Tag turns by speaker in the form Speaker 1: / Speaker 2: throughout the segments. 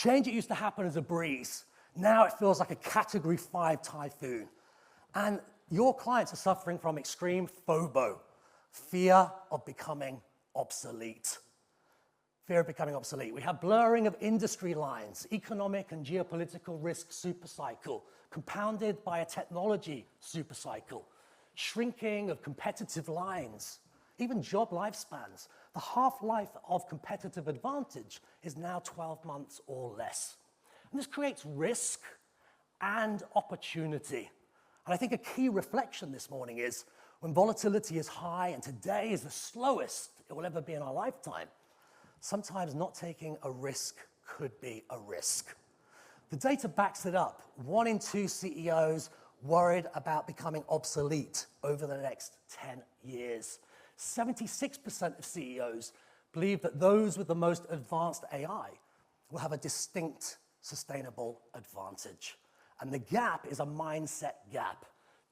Speaker 1: Change that used to happen as a breeze. Now it feels like a Category 5 typhoon. And your clients are suffering from extreme FOBO, fear of becoming obsolete. Fear of becoming obsolete. We have blurring of industry lines, economic and geopolitical risk supercycle, compounded by a technology supercycle, shrinking of competitive lines, even job lifespans. The half-life of competitive advantage is now 12 months or less. And this creates risk and opportunity. And I think a key reflection this morning is when volatility is high and today is the slowest it will ever be in our lifetime, sometimes not taking a risk could be a risk. The data backs it up. 1 in 2 CEOs worried about becoming obsolete over the next 10 years. 76% of CEOs believe that those with the most advanced AI will have a distinct sustainable advantage. And the gap is a mindset gap.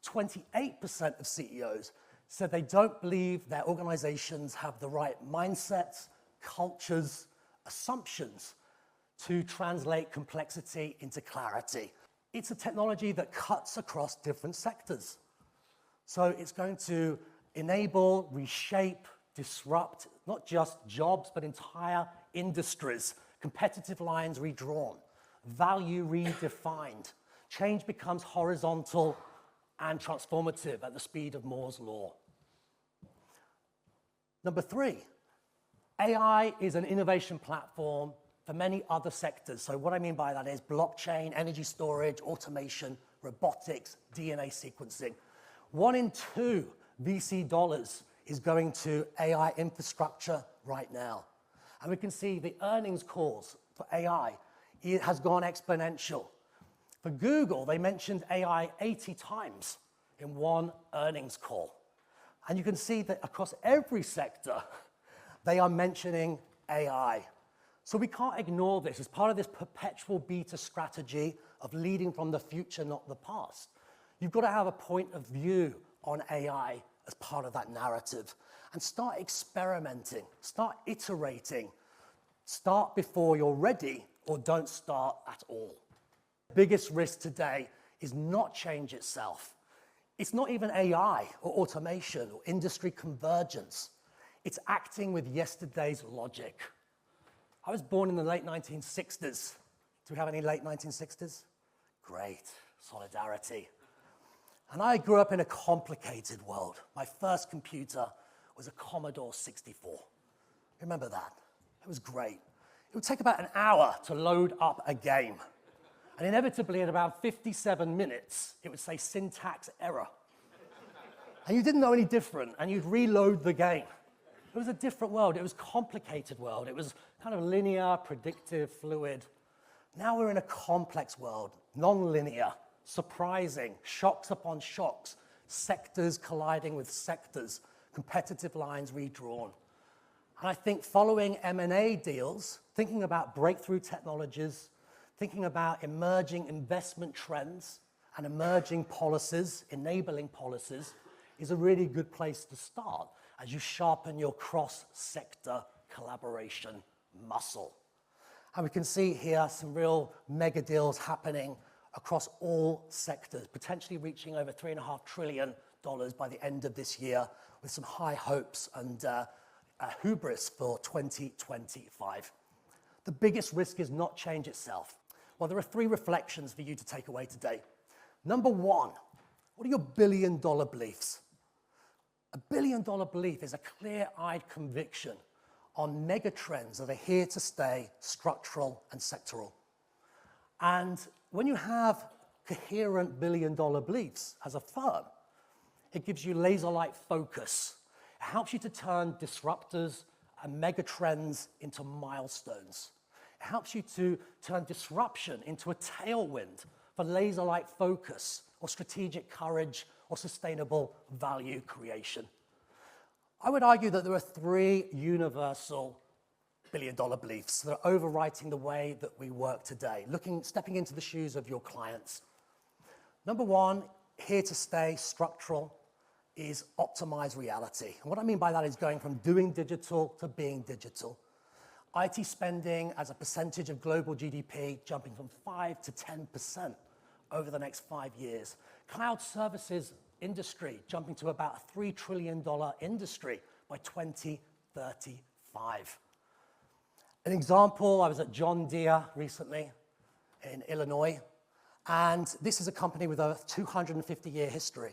Speaker 1: 28% of CEOs said they don't believe their organizations have the right mindsets, cultures, assumptions to translate complexity into clarity. It's a technology that cuts across different sectors. So it's going to enable, reshape, disrupt, not just jobs, but entire industries, competitive lines redrawn, value redefined. Change becomes horizontal and transformative at the speed of Moore's law. Number 3, AI is an innovation platform for many other sectors. So what I mean by that is blockchain, energy storage, automation, robotics, DNA sequencing. 1 in 2 VC dollars is going to AI infrastructure right now. And we can see the earnings calls for AI, it has gone exponential. For Google, they mentioned AI 80 times in one earnings call. And you can see that across every sector, they are mentioning AI. So we can't ignore this as part of this perpetual beta strategy of leading from the future, not the past. You've got to have a point of view on AI as part of that narrative and start experimenting, start iterating, start before you're ready or don't start at all. The biggest risk today is not change itself. It's not even AI or automation or industry convergence. It's acting with yesterday's logic. I was born in the late 1960s. Do we have any late 1960s? Great, solidarity. And I grew up in a complicated world. My first computer was a Commodore 64. Remember that? It was great. It would take about an hour to load up a game. And inevitably, at about 57 minutes, it would say syntax error. And you didn't know any different, and you'd reload the game. It was a different world. It was a complicated world. It was kind of linear, predictive, fluid. Now we're in a complex world, non-linear, surprising, shocks upon shocks, sectors colliding with sectors, competitive lines redrawn. And I think following M&A deals, thinking about breakthrough technologies, thinking about emerging investment trends and emerging policies, enabling policies, is a really good place to start as you sharpen your cross-sector collaboration muscle. And we can see here some real mega deals happening across all sectors, potentially reaching over $3.5 trillion by the end of this year, with some high hopes and hubris for 2025. The biggest risk is not change itself. Well, there are 3 reflections for you to take away today. Number 1, what are your billion-dollar beliefs? A billion-dollar belief is a clear-eyed conviction on mega trends that are here to stay, structural and sectoral. And when you have coherent billion-dollar beliefs as a firm, it gives you laser-like focus. It helps you to turn disruptors and mega trends into milestones. It helps you to turn disruption into a tailwind for laser-like focus or strategic courage or sustainable value creation. I would argue that there are 3 universal billion-dollar beliefs that are overwriting the way that we work today, stepping into the shoes of your clients. Number 1, here to stay, structural, is optimize reality. And what I mean by that is going from doing digital to being digital. IT spending as a percentage of global GDP jumping from 5 to 10% over the next 5 years. Cloud services industry jumping to about a $3 trillion industry by 2035. An example, I was at John Deere recently in Illinois, and this is a company with a 250-year history.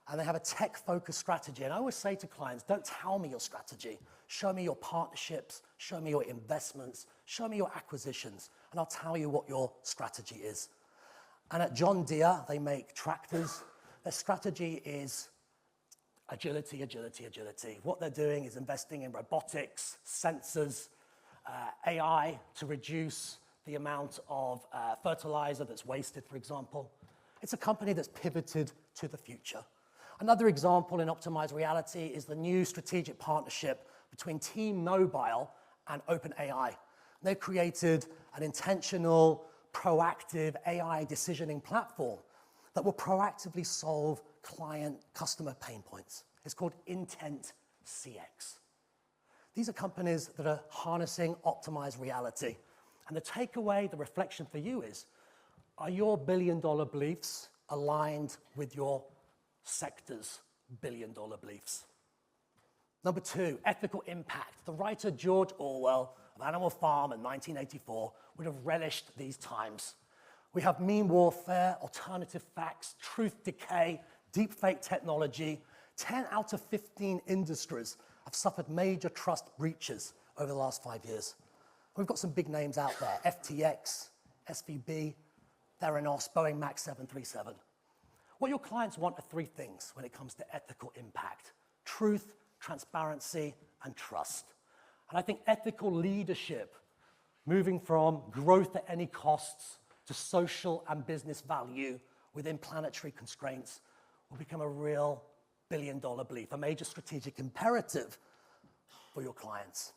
Speaker 1: And they have a tech-focused strategy. And I always say to clients, don't tell me your strategy. Show me your partnerships, show me your investments, show me your acquisitions, and I'll tell you what your strategy is. And at John Deere, they make tractors. Their strategy is agility, agility, agility. What they're doing is investing in robotics, sensors, AI to reduce the amount of fertilizer that's wasted, for example. It's a company that's pivoted to the future. Another example in optimized reality is the new strategic partnership between T-Mobile and OpenAI. They've created an intentional, proactive AI decisioning platform that will proactively solve customer pain points. It's called Intent CX. These are companies that are harnessing optimized reality. And the takeaway, the reflection for you is, are your billion-dollar beliefs aligned with your sector's billion-dollar beliefs? Number 2, ethical impact. The writer George Orwell of Animal Farm in 1984 would have relished these times. We have meme warfare, alternative facts, truth decay, deepfake technology. 10 out of 15 industries have suffered major trust breaches over the last 5 years. We've got some big names out there: FTX, SVB, Theranos, Boeing Max 737. What your clients want are 3 things when it comes to ethical impact: truth, transparency, and trust. And I think ethical leadership, moving from growth at any costs to social and business value within planetary constraints, will become a real billion-dollar belief, a major strategic imperative for your clients.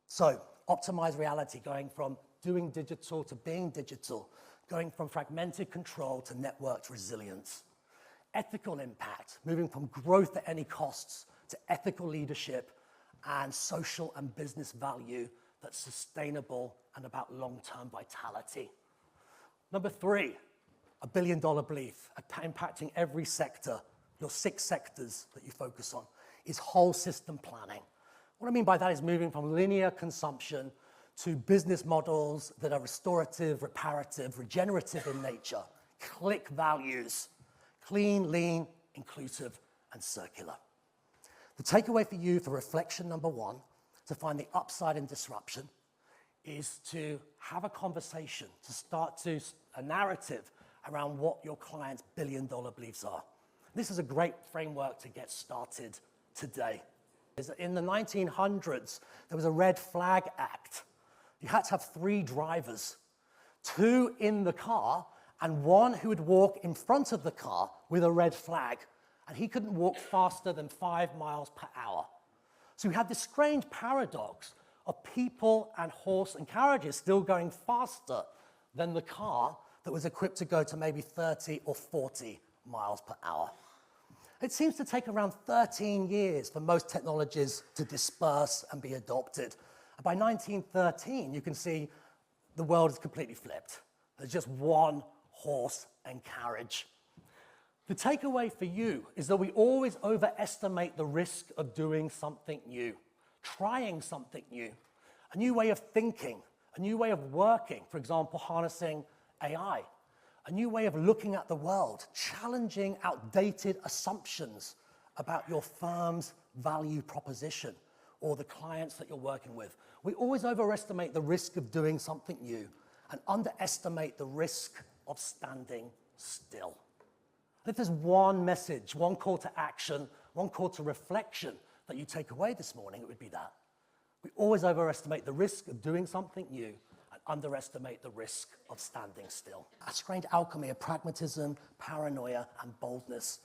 Speaker 1: So, optimized reality, going from doing digital to being digital, going from fragmented control to networked resilience. Ethical impact, moving from growth at any costs to ethical leadership and social and business value that's sustainable and about long-term vitality. Number 3, a billion-dollar belief impacting every sector, your 6 sectors that you focus on, is whole system planning. What I mean by that is moving from linear consumption to business models that are restorative, reparative, regenerative in nature, click values, clean, lean, inclusive, and circular. The takeaway for you for reflection number 1, to find the upside in disruption, is to have a conversation, to start a narrative around what your client's billion-dollar beliefs are. This is a great framework to get started today. In the 1900s, there was a red flag act. You had to have 3 drivers, 2 in the car and 1 who would walk in front of the car with a red flag. And he couldn't walk faster than 5 miles per hour. So we had this strange paradox of people and horse and carriages still going faster than the car that was equipped to go to maybe 30 or 40 miles per hour. It seems to take around 13 years for most technologies to disperse and be adopted. And by 1913, you can see the world is completely flipped. There's just 1 horse and carriage. The takeaway for you is that we always overestimate the risk of doing something new, trying something new, a new way of thinking, a new way of working, for example, harnessing AI, a new way of looking at the world, challenging outdated assumptions about your firm's value proposition or the clients that you're working with. We always overestimate the risk of doing something new and underestimate the risk of standing still. If there's one message, one call to action, one call to reflection that you take away this morning, it would be that. We always overestimate the risk of doing something new and underestimate the risk of standing still. A strange alchemy of pragmatism, paranoia, and boldness.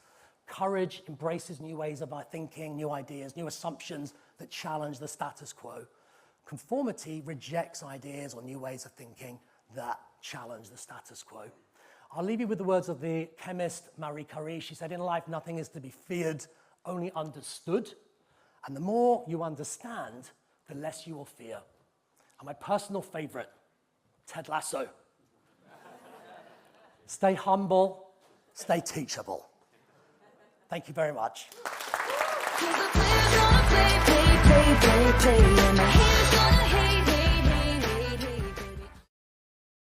Speaker 1: Courage embraces new ways of our thinking, new ideas, new assumptions that challenge the status quo. Conformity rejects ideas or new ways of thinking that challenge the status quo. I'll leave you with the words of the chemist Marie Curie. She said, in life, nothing is to be feared, only understood. And the more you understand, the less you will fear. And my personal favorite, Ted Lasso. Stay humble, stay teachable. Thank you very much.